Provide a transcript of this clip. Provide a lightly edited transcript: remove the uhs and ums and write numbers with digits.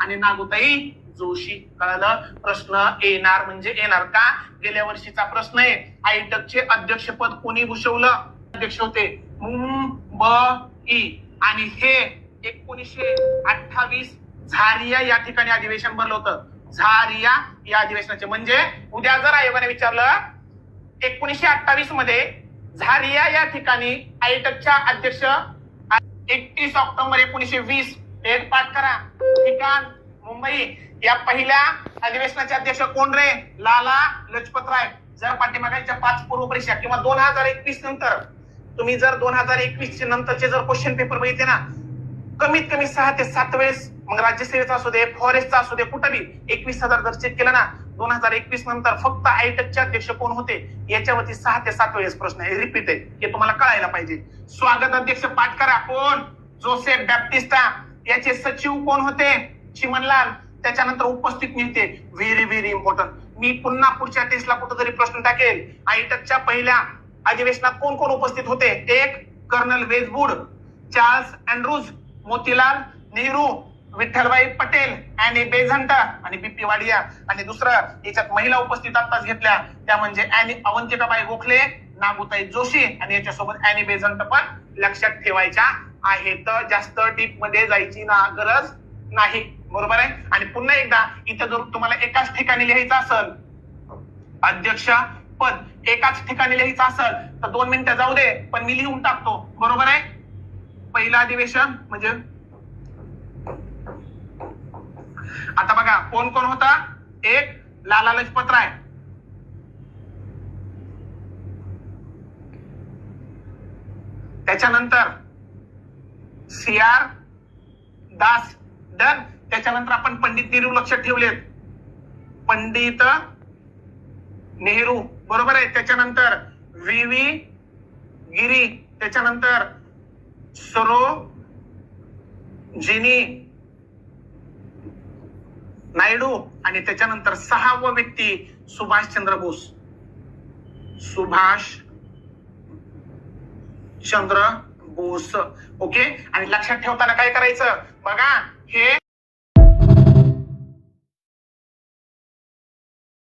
आणि नागुताई जोशी. कळलं? प्रश्न येणार म्हणजे येणार. का? गेल्या वर्षीचा प्रश्न आहे. आयटकचे अध्यक्षपद कोणी भूषवलं? अध्यक्ष होते मुंबई. आणि हे 1928 झारिया या ठिकाणी अधिवेशन भरलं होतं. झारिया या अधिवेशनाचे म्हणजे उद्या जर आयोगाने विचारलं 1928 मध्ये झारिया या ठिकाणी आयटकच्या अध्यक्ष 31 ऑक्टोबर 1920. एक पाठ करा. ठिकाण मुंबई. या पहिल्या अधिवेशनाचे अध्यक्ष कोण रे? लाला लजपत राय. जर पाठीमागाच्या 5 पूर्व परीक्षा किंवा 2021 नंतर तुम्ही जर 2021 नंतरचे जर क्वेश्चन पेपर बघितले ना, कमीत कमी 6 ते 7 वेळेस, मग राज्यसेवेचा असू दे, फॉरेस्टचा असू दे, कुठं बी 21,000 जर चेक केलं ना, 2021 नंतर फक्त आयटकचे अध्यक्ष कोण होते याच्यावरती 6 ते 7 वेळेस प्रश्न आहे. रिपीट आहे, हे तुम्हाला कळायला पाहिजे. स्वागत अध्यक्ष पाठ करा. कोण? जोसेफ बॅप्टिस्टा. याचे सचिव कोण होते? चिमनलाल. त्याच्यानंतर उपस्थित नेते. Very very important. मी पुन्हा पुढच्या टेस्टला कुठेतरी प्रश्न टाकेल. आयटकच्या पहिल्या अधिवेशनात कोण कोण उपस्थित होते? एक, कर्नल वेजवूड, Charles Andrews, Motilal Nehru, Vithalbhai Patel, Annie Besant आणि बीपी वाडिया. आणि दुसरं याच्यात महिला उपस्थित आताच घेतल्या, त्या म्हणजे अवंतिकाबाई गोखले, नागुताई जोशी आणि याच्यासोबत अॅनी बेझंट पण लक्षात ठेवायच्या आहेत. जास्त डीप मध्ये जायची गरज नाही. बरोबर आहे? आणि पुन्हा एकदा इथं जर तुम्हाला एकाच ठिकाणी लिहायचं असेल अध्यक्ष पद एकाच ठिकाणी लिहायचं असेल तर 2 मिनिटं जाऊ दे, पण मी लिहून टाकतो. बरोबर आहे? पहिलं अधिवेशन म्हणजे आता बघा कोण कोण होता. एक, लाला लजपत राय. त्याच्यानंतर CR दास. डन. त्याच्यानंतर आपण पंडित नेहरू लक्षात ठेवलेत. पंडित नेहरू. बरोबर आहे? त्याच्यानंतर VV गिरी. त्याच्यानंतर सरोजिनी नायडू. आणि त्याच्यानंतर 6वं व्यक्ती सुभाषचंद्र बोस. सुभाष चंद्र बोस. ओके. आणि लक्षात ठेवताना काय करायचं बघा, हे